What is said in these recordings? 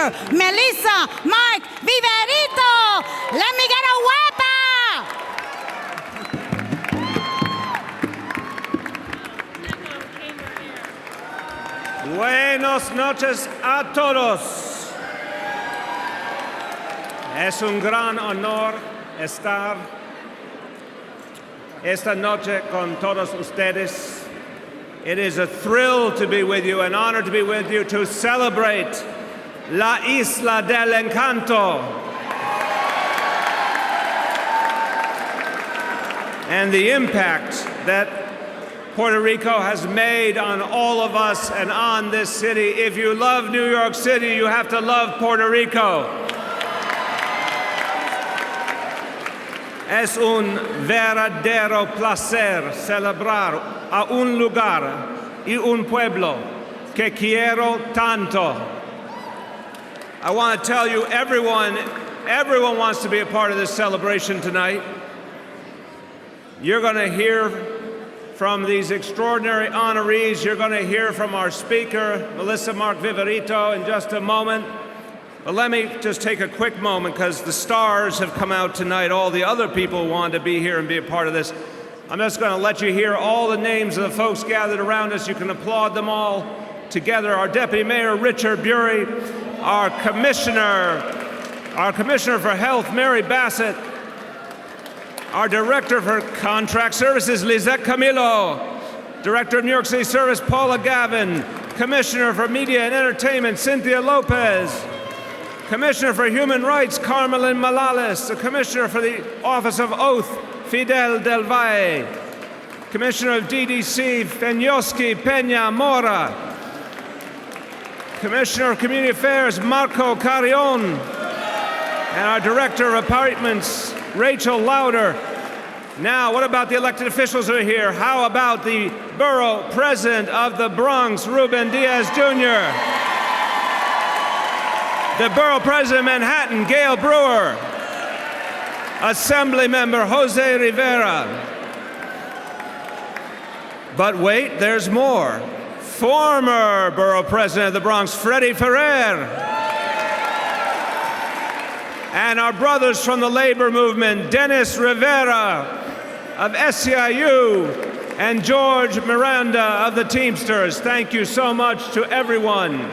Peter, Melissa, Mike, Viverito. Let me get a huepa. Buenas noches a todos. Es un gran honor estar esta noche con todos ustedes. It is a thrill to be with you, an honor to be with you, to celebrate La Isla del Encanto and the impact that Puerto Rico has made on all of us and on this city. If you love New York City, you have to love Puerto Rico. Es un verdadero placer celebrar a un lugar y un pueblo que quiero tanto. I want to tell you, everyone wants to be a part of this celebration tonight. You're going to hear from these extraordinary honorees. You're going to hear from our speaker, Melissa Mark Viverito, in just a moment. But let me just take a quick moment, because the stars have come out tonight. All the other people want to be here and be a part of this. I'm just going to let you hear all the names of the folks gathered around us. You can applaud them all together. Our Deputy Mayor, Richard Bury, our Commissioner for Health, Mary Bassett, our Director for Contract Services, Lizette Camilo, Director of New York City Service, Paula Gavin, Commissioner for Media and Entertainment, Cynthia Lopez, Commissioner for Human Rights, Carmelyn Malales, the Commissioner for the Office of Oath, Fidel Del Valle, Commissioner of DDC, Fenyoski Peña Mora, Commissioner of Community Affairs, Marco Carrion, and our Director of Appointments, Rachel Lauder. Now, what about the elected officials who are here? How about the Borough President of the Bronx, Ruben Diaz Jr., the Borough President of Manhattan, Gail Brewer, Assembly Member Jose Rivera. But wait, there's more. Former Borough President of the Bronx, Freddie Ferrer. And our brothers from the labor movement, Dennis Rivera of SEIU and George Miranda of the Teamsters. Thank you so much to everyone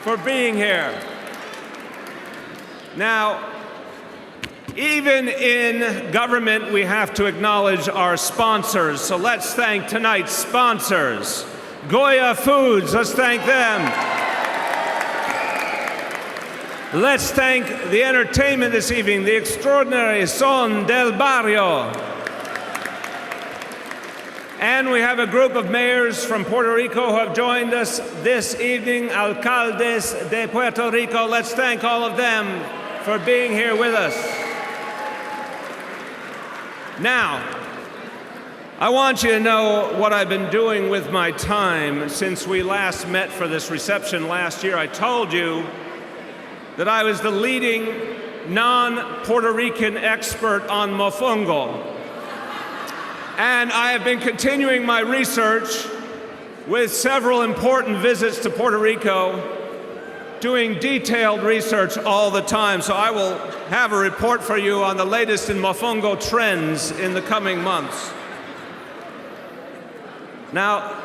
for being here. Now, even in government, we have to acknowledge our sponsors. So let's thank tonight's sponsors. Goya Foods, let's thank them. Let's thank the entertainment this evening, the extraordinary Son del Barrio. And we have a group of mayors from Puerto Rico who have joined us this evening, Alcaldes de Puerto Rico. Let's thank all of them for being here with us. Now, I want you to know what I've been doing with my time since we last met for this reception last year. I told you that I was the leading non-Puerto Rican expert on mofongo. And I have been continuing my research with several important visits to Puerto Rico, doing detailed research all the time. So I will have a report for you on the latest in mofongo trends in the coming months. Now,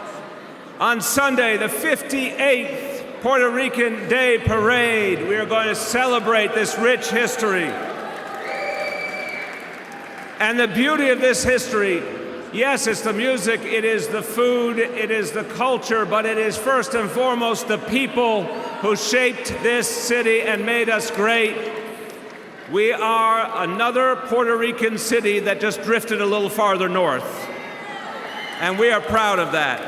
on Sunday, the 58th Puerto Rican Day Parade, we are going to celebrate this rich history. And the beauty of this history, yes, it's the music, it is the food, it is the culture, but it is first and foremost the people who shaped this city and made us great. We are another Puerto Rican city that just drifted a little farther north. And we are proud of that.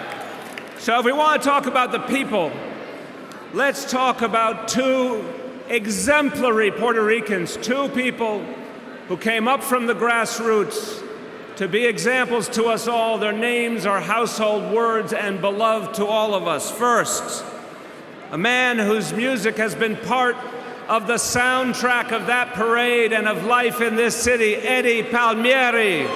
So if we want to talk about the people, let's talk about two exemplary Puerto Ricans, two people who came up from the grassroots to be examples to us all. Their names are household words and beloved to all of us. First, a man whose music has been part of the soundtrack of that parade and of life in this city, Eddie Palmieri.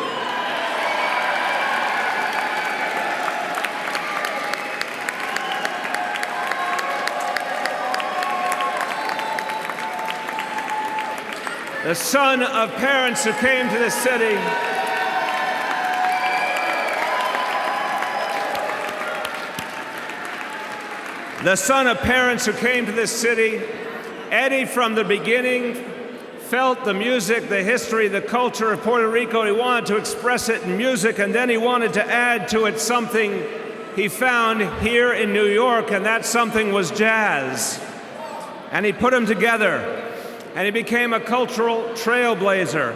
the son of parents who came to this city. The son of parents who came to this city, Eddie from the beginning felt the music, the history, the culture of Puerto Rico. He wanted to express it in music, and then he wanted to add to it something he found here in New York, and that something was jazz. And he put them together, and he became a cultural trailblazer.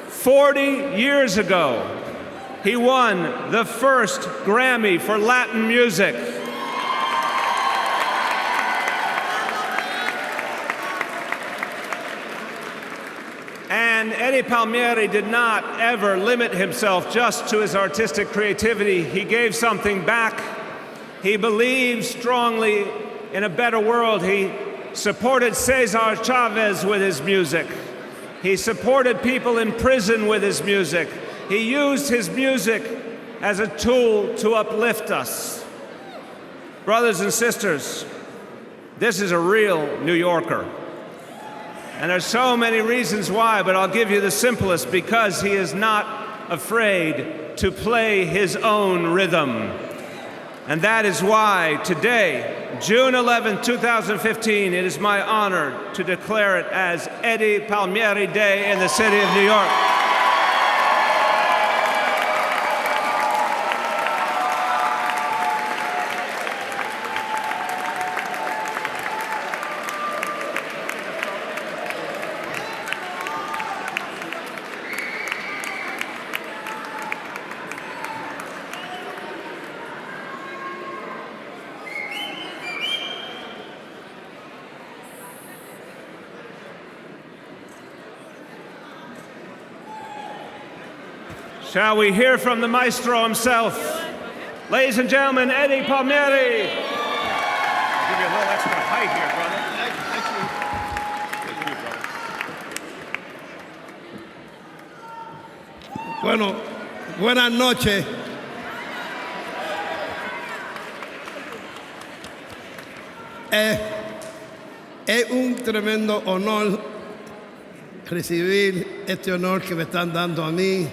40 years ago, he won the first Grammy for Latin music. And Eddie Palmieri did not ever limit himself just to his artistic creativity. He gave something back. He believed strongly in a better world. He supported Cesar Chavez with his music. He supported people in prison with his music. He used his music as a tool to uplift us. Brothers and sisters, this is a real New Yorker. And there's so many reasons why, but I'll give you the simplest: because he is not afraid to play his own rhythm. And that is why today, June 11, 2015, it is my honor to declare it as Eddie Palmieri Day in the city of New York. Shall we hear from the maestro himself? Ladies and gentlemen, Eddie Palmieri. I'll give you a little extra height here, brother. Thank you. Bueno, buenas noches. Es un tremendo honor recibir este honor que me están dando a mí.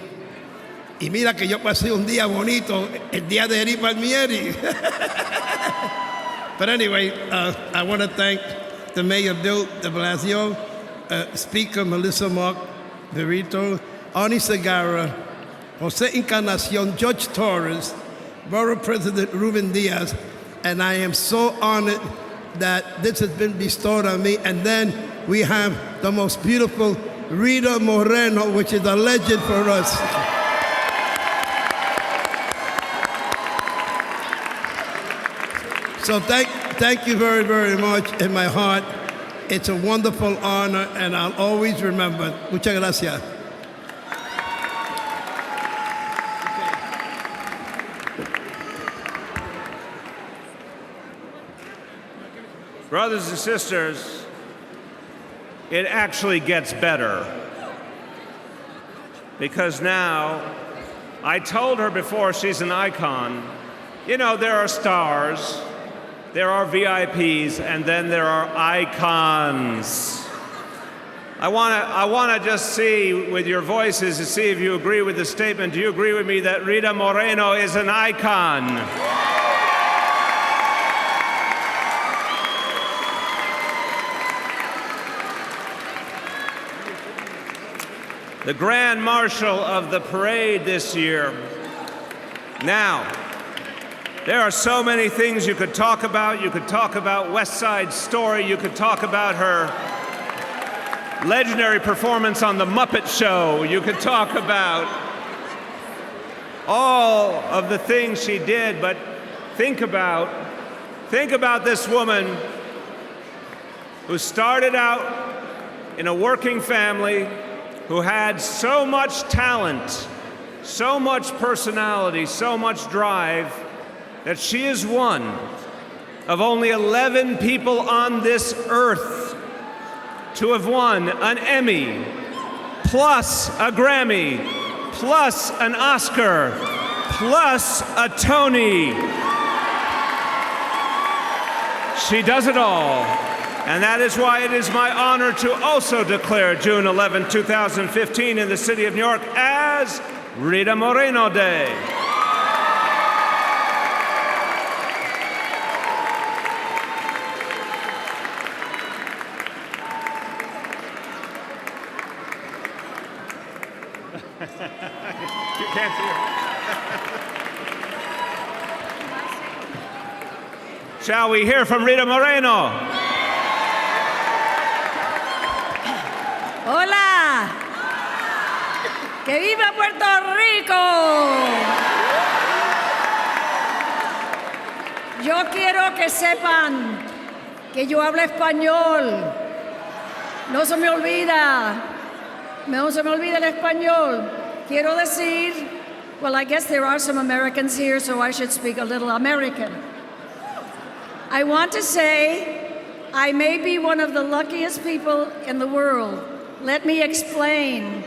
Y mira que yo pasé un día bonito, el día de Eddie Palmieri. But anyway, I want to thank the Mayor Bill de Blasio, Speaker Melissa Mock Verito, Ani Segarra, Jose Encarnacion, Judge Torres, Borough President Ruben Diaz, and I am so honored that this has been bestowed on me. And then we have the most beautiful Rita Moreno, which is a legend for us. So thank you very, very much in my heart. It's a wonderful honor, and I'll always remember. Muchas gracias. Brothers and sisters, it actually gets better. Because now, I told her before, she's an icon. You know, there are stars, there are VIPs, and then there are icons. I want to just see with your voices to see if you agree with the statement. Do you agree with me that Rita Moreno is an icon? The Grand Marshal of the parade this year. Now, there are so many things you could talk about. You could talk about West Side Story. You could talk about her legendary performance on The Muppet Show. You could talk about all of the things she did, but think about this woman who started out in a working family, who had so much talent, so much personality, so much drive, that she is one of only 11 people on this earth to have won an Emmy, plus a Grammy, plus an Oscar, plus a Tony. She does it all. And that is why it is my honor to also declare June 11, 2015 in the city of New York as Rita Moreno Day. You can't see her. Shall we hear from Rita Moreno? Hola. ¡Que viva Puerto Rico! Yo quiero que sepan que yo hablo español. No se me olvida. No se me olvida el español. Quiero decir, well, I guess there are some Americans here, so I should speak a little American. I want to say I may be one of the luckiest people in the world. Let me explain.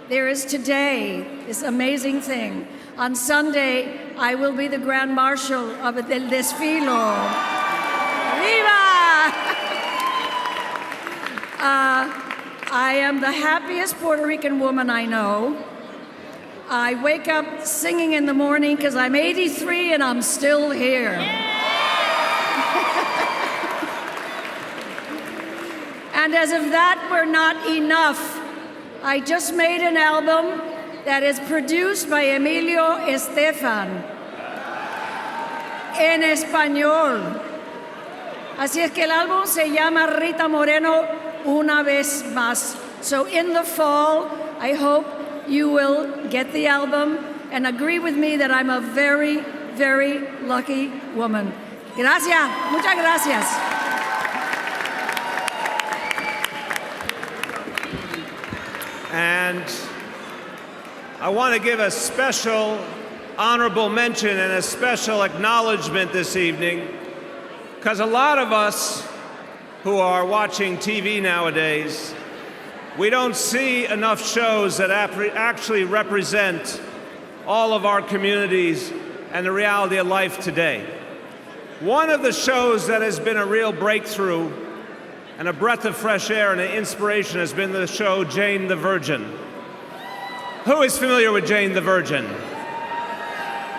There is today this amazing thing. On Sunday, I will be the Grand Marshal of el Desfilo. Viva! I am the happiest Puerto Rican woman I know. I wake up singing in the morning because I'm 83 and I'm still here. And as if that were not enough, I just made an album that is produced by Emilio Estefan en español. Así es que el álbum se llama Rita Moreno Una Vez Más. So in the fall, I hope you will get the album and agree with me that I'm a very, very lucky woman. Gracias. Muchas gracias. And I want to give a special honorable mention and a special acknowledgement this evening, because a lot of us who are watching TV nowadays, we don't see enough shows that actually represent all of our communities and the reality of life today. One of the shows that has been a real breakthrough and a breath of fresh air and an inspiration has been the show Jane the Virgin. Who is familiar with Jane the Virgin?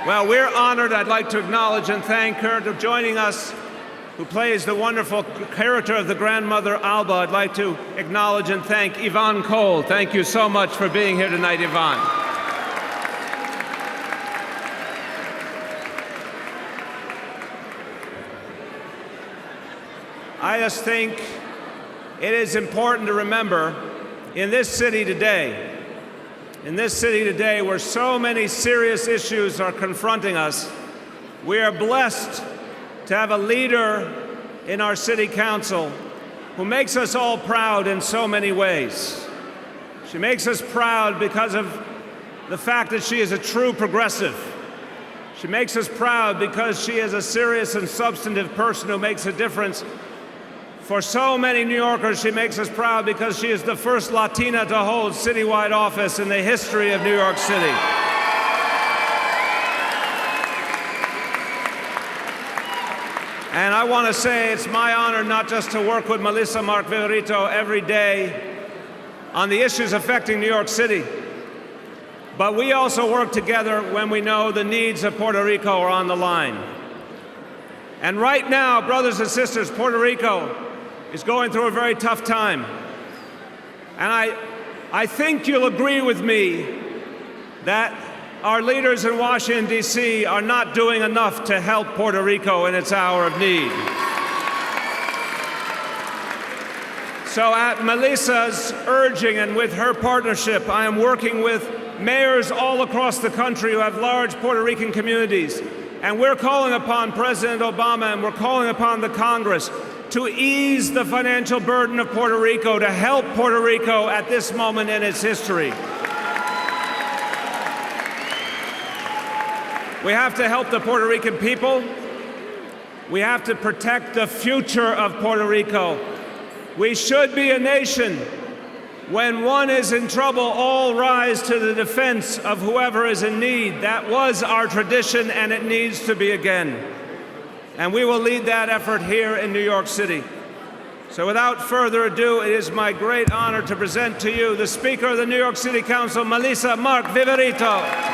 Well, we're honored. I'd like to acknowledge and thank her for joining us, who plays the wonderful character of the grandmother Alba. I'd like to acknowledge and thank Yvonne Cole. Thank you so much for being here tonight, Yvonne. I just think it is important to remember in this city today where so many serious issues are confronting us, we are blessed to have a leader in our city council who makes us all proud in so many ways. She makes us proud because of the fact that she is a true progressive. She makes us proud because she is a serious and substantive person who makes a difference. For so many New Yorkers, she makes us proud because she is the first Latina to hold citywide office in the history of New York City. And I want to say it's my honor not just to work with Melissa Mark Viverito every day on the issues affecting New York City, but we also work together when we know the needs of Puerto Rico are on the line. And right now, brothers and sisters, Puerto Rico is going through a very tough time. And I think you'll agree with me that our leaders in Washington, D.C. are not doing enough to help Puerto Rico in its hour of need. So at Melissa's urging and with her partnership, I am working with mayors all across the country who have large Puerto Rican communities. And we're calling upon President Obama and we're calling upon the Congress to ease the financial burden of Puerto Rico, to help Puerto Rico at this moment in its history. We have to help the Puerto Rican people. We have to protect the future of Puerto Rico. We should be a nation. When one is in trouble, all rise to the defense of whoever is in need. That was our tradition, and it needs to be again. And we will lead that effort here in New York City. So without further ado, it is my great honor to present to you the Speaker of the New York City Council, Melissa Mark Viverito.